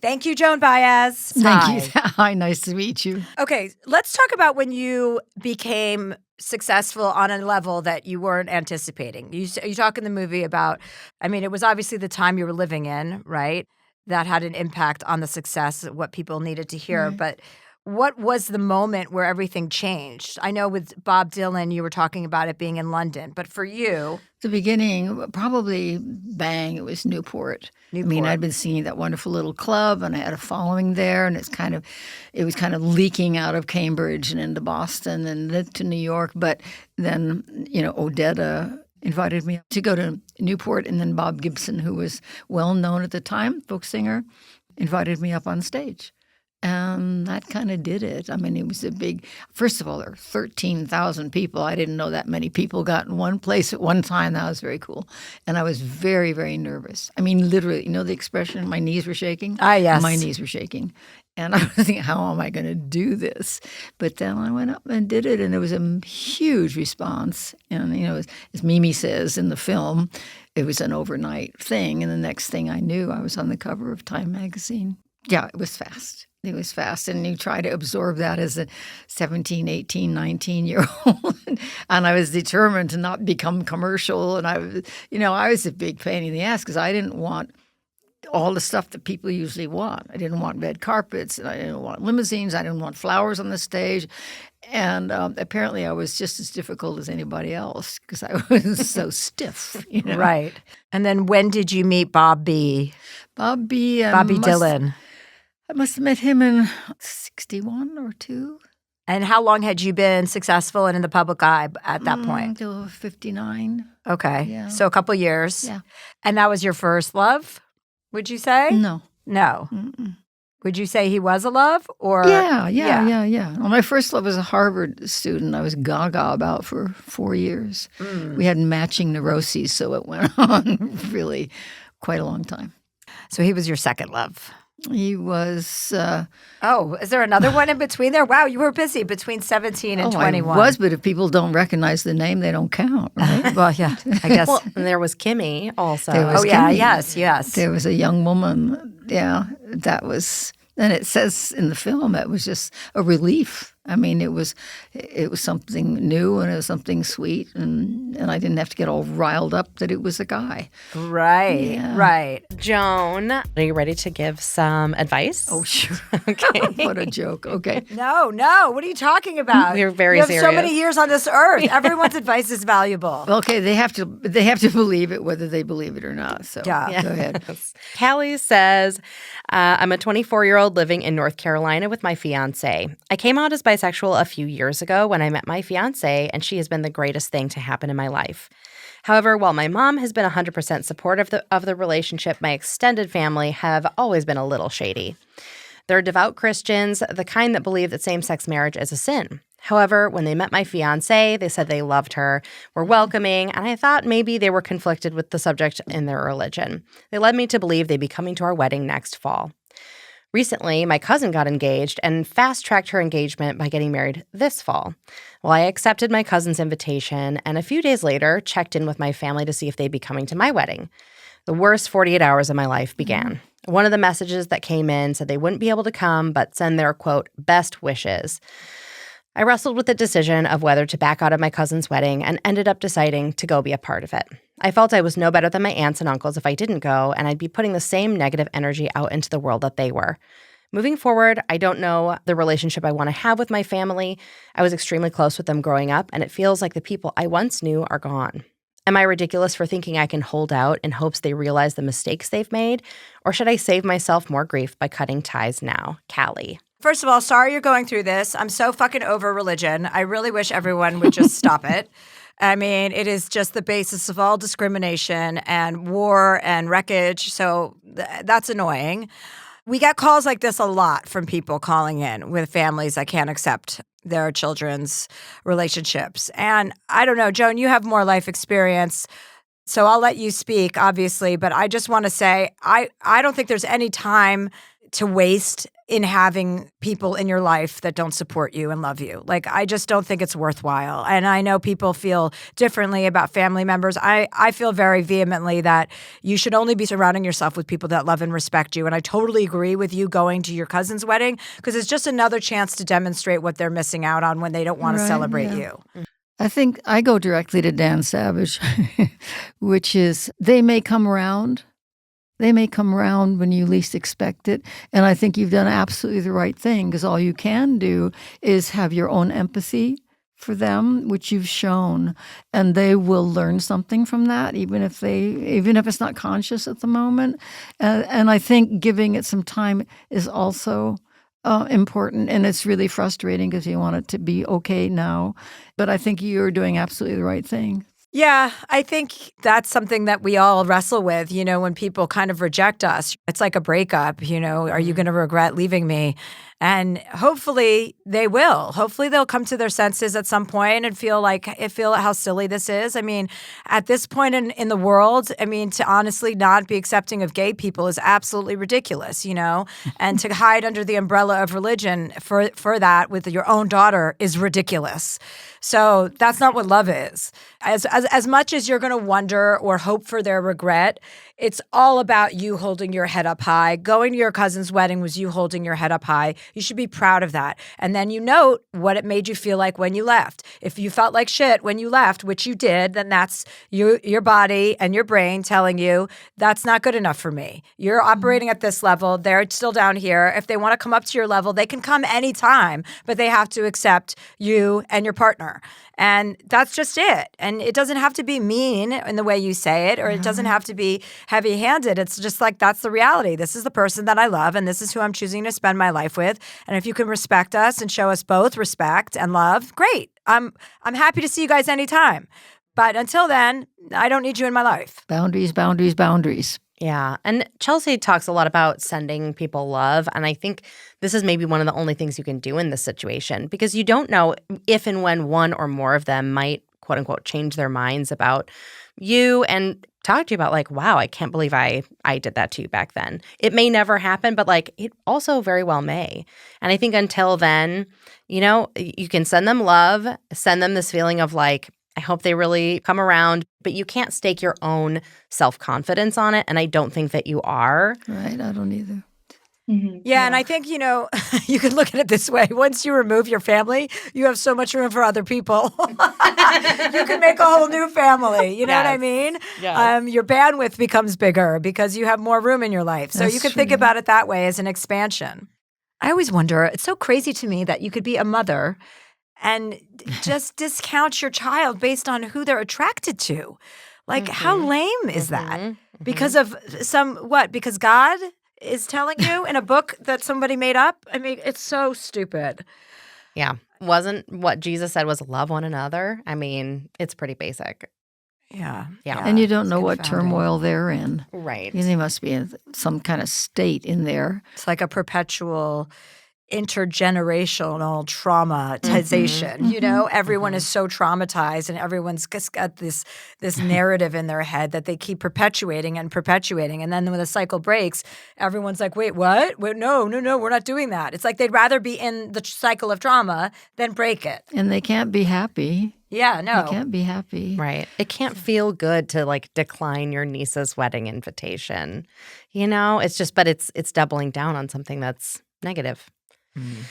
Thank you, Joan Baez. Thank you. Hi, nice to meet you. Okay, let's talk about when you became successful on a level that you weren't anticipating. You talk in the movie about, I mean, it was obviously the time you were living in, right? That had an impact on the success, what people needed to hear. Right. But what was the moment where everything changed? I know with Bob Dylan, you were talking about it being in London, but for you, The beginning, probably bang, it was Newport. I mean, I'd been singing that wonderful little club, and I had a following there, and it was kind of leaking out of Cambridge and into Boston and then to New York. But then, Odetta invited me to go to Newport, and then Bob Gibson, who was well known at the time, folk singer, invited me up on stage. And that kind of did it. I mean, it was a big, first of all, there were 13,000 people. I didn't know that many people got in one place at one time. That was very cool. And I was very, very nervous. I mean, literally, the expression, my knees were shaking? Ah, yes. My knees were shaking. And I was thinking, how am I going to do this? But then I went up and did it, and there was a huge response. And, as Mimi says in the film, it was an overnight thing. And the next thing I knew, I was on the cover of Time magazine. Yeah, it was fast. It was fast, and you try to absorb that as a 17, 18, 19-year-old. And I was determined to not become commercial. And I was a big pain in the ass because I didn't want all the stuff that people usually want. I didn't want red carpets, and I didn't want limousines. I didn't want flowers on the stage. And apparently I was just as difficult as anybody else because I was so stiff. Right. And then when did you meet Bobby Dylan? I must have met him in 61 or 2. And how long had you been successful and in the public eye at that point? Until 59. Okay. Yeah. So a couple years. Yeah. And that was your first love, would you say? No. No. Mm-mm. Would you say he was a love? Or Yeah. Well, my first love was a Harvard student I was gaga about for 4 years. We had matching neuroses, so it went on really quite a long time. So he was your second love. He was... is there another one in between there? Wow, you were busy between 17 and 21. I was, but if people don't recognize the name, they don't count, right? Well, yeah, I guess. Well, and there was Kimmy also. Kimmy. Yes. There was a young woman, that was... And it says in the film it was just a relief. I mean, it was something new, and it was something sweet, and I didn't have to get all riled up that it was a guy. Right. Joan, are you ready to give some advice? Oh, sure. Okay. What a joke. Okay. No. What are you talking about? We're very you have serious. so many years on this earth. Everyone's advice is valuable. Okay, they have to believe it whether they believe it or not. So Yeah. Go ahead. Callie says, I'm a 24-year-old living in North Carolina with my fiance. I came out as bisexual a few years ago when I met my fiance, and she has been the greatest thing to happen in my life. However, while my mom has been 100% supportive of the relationship, my extended family have always been a little shady. They're devout Christians, the kind that believe that same-sex marriage is a sin. However, when they met my fiance, they said they loved her, were welcoming, and I thought maybe they were conflicted with the subject in their religion. They led me to believe they'd be coming to our wedding next fall. Recently, my cousin got engaged and fast-tracked her engagement by getting married this fall. Well, I accepted my cousin's invitation and a few days later checked in with my family to see if they'd be coming to my wedding. The worst 48 hours of my life began. One of the messages that came in said they wouldn't be able to come but send their, quote, best wishes. I wrestled with the decision of whether to back out of my cousin's wedding and ended up deciding to go be a part of it. I felt I was no better than my aunts and uncles if I didn't go, and I'd be putting the same negative energy out into the world that they were. Moving forward, I don't know the relationship I want to have with my family. I was extremely close with them growing up, and it feels like the people I once knew are gone. Am I ridiculous for thinking I can hold out in hopes they realize the mistakes they've made? Or should I save myself more grief by cutting ties now? Callie. First of all, sorry you're going through this. I'm so fucking over religion. I really wish everyone would just stop it. I mean, it is just the basis of all discrimination and war and wreckage. So that's annoying. We get calls like this a lot from people calling in with families that can't accept their children's relationships. And I don't know, Joan, you have more life experience, so I'll let you speak, obviously. But I just want to say I don't think there's any time to waste in having people in your life that don't support you and love you. Like, I just don't think it's worthwhile. And I know people feel differently about family members. I feel very vehemently that you should only be surrounding yourself with people that love and respect you. And I totally agree with you going to your cousin's wedding because it's just another chance to demonstrate what they're missing out on when they don't want to celebrate you. I think I go directly to Dan Savage, which is they may come around. They may come around when you least expect it. And I think you've done absolutely the right thing because all you can do is have your own empathy for them, which you've shown. And they will learn something from that, even if it's not conscious at the moment. And I think giving it some time is also important. And it's really frustrating because you want it to be okay now. But I think you're doing absolutely the right thing. Yeah, I think that's something that we all wrestle with, when people kind of reject us. It's like a breakup, are you going to regret leaving me? And hopefully they will. Hopefully they'll come to their senses at some point and feel how silly this is. I mean, at this point in the world, to honestly not be accepting of gay people is absolutely ridiculous, and to hide under the umbrella of religion for that with your own daughter is ridiculous. So that's not what love is. As much as you're going to wonder or hope for their regret, it's all about you holding your head up high. Going to your cousin's wedding was you holding your head up high. You should be proud of that. And then you note what it made you feel like when you left. If you felt like shit when you left, which you did, then that's your body and your brain telling you that's not good enough for me. You're operating at this level. They're still down here. If they want to come up to your level, they can come anytime, but they have to accept you and your partner. And that's just it. And it doesn't have to be mean in the way you say it, or it doesn't have to be heavy-handed. It's just like, that's the reality. This is the person that I love, and this is who I'm choosing to spend my life with. And if you can respect us and show us both respect and love, great. I'm happy to see you guys anytime. But until then, I don't need you in my life. Boundaries, boundaries, boundaries. Yeah. And Chelsea talks a lot about sending people love. And I think this is maybe one of the only things you can do in this situation because you don't know if and when one or more of them might, quote unquote, change their minds about you and talk to you about like, wow, I can't believe I did that to you back then. It may never happen, but like it also very well may. And I think until then, you can send them love, send them this feeling of like, I hope they really come around, but you can't stake your own self-confidence on it. And I don't think that you are. Right. I don't either. Mm-hmm. Yeah, and I think, you can look at it this way. Once you remove your family, you have so much room for other people. You can make a whole new family. You know what I mean? Yes. Your bandwidth becomes bigger because you have more room in your life. So you can think about it that way as an expansion. I always wonder, it's so crazy to me that you could be a mother and just discount your child based on who they're attracted to. Like, how lame is that? Because of because God is telling you in a book that somebody made up? I mean, it's so stupid. Yeah. Wasn't what Jesus said was love one another? I mean, it's pretty basic. Yeah. And you don't know what turmoil they're in. Right. They must be in some kind of state in there. It's like a perpetual intergenerational traumatization. Everyone is so traumatized and everyone's just got this narrative in their head that they keep perpetuating. And then when the cycle breaks, everyone's like, wait, what? Wait, no, we're not doing that. It's like they'd rather be in the cycle of trauma than break it. And they can't be happy. Yeah, no. They can't be happy. Right. It can't feel good to like decline your niece's wedding invitation. It's just, but it's doubling down on something that's negative. Mm.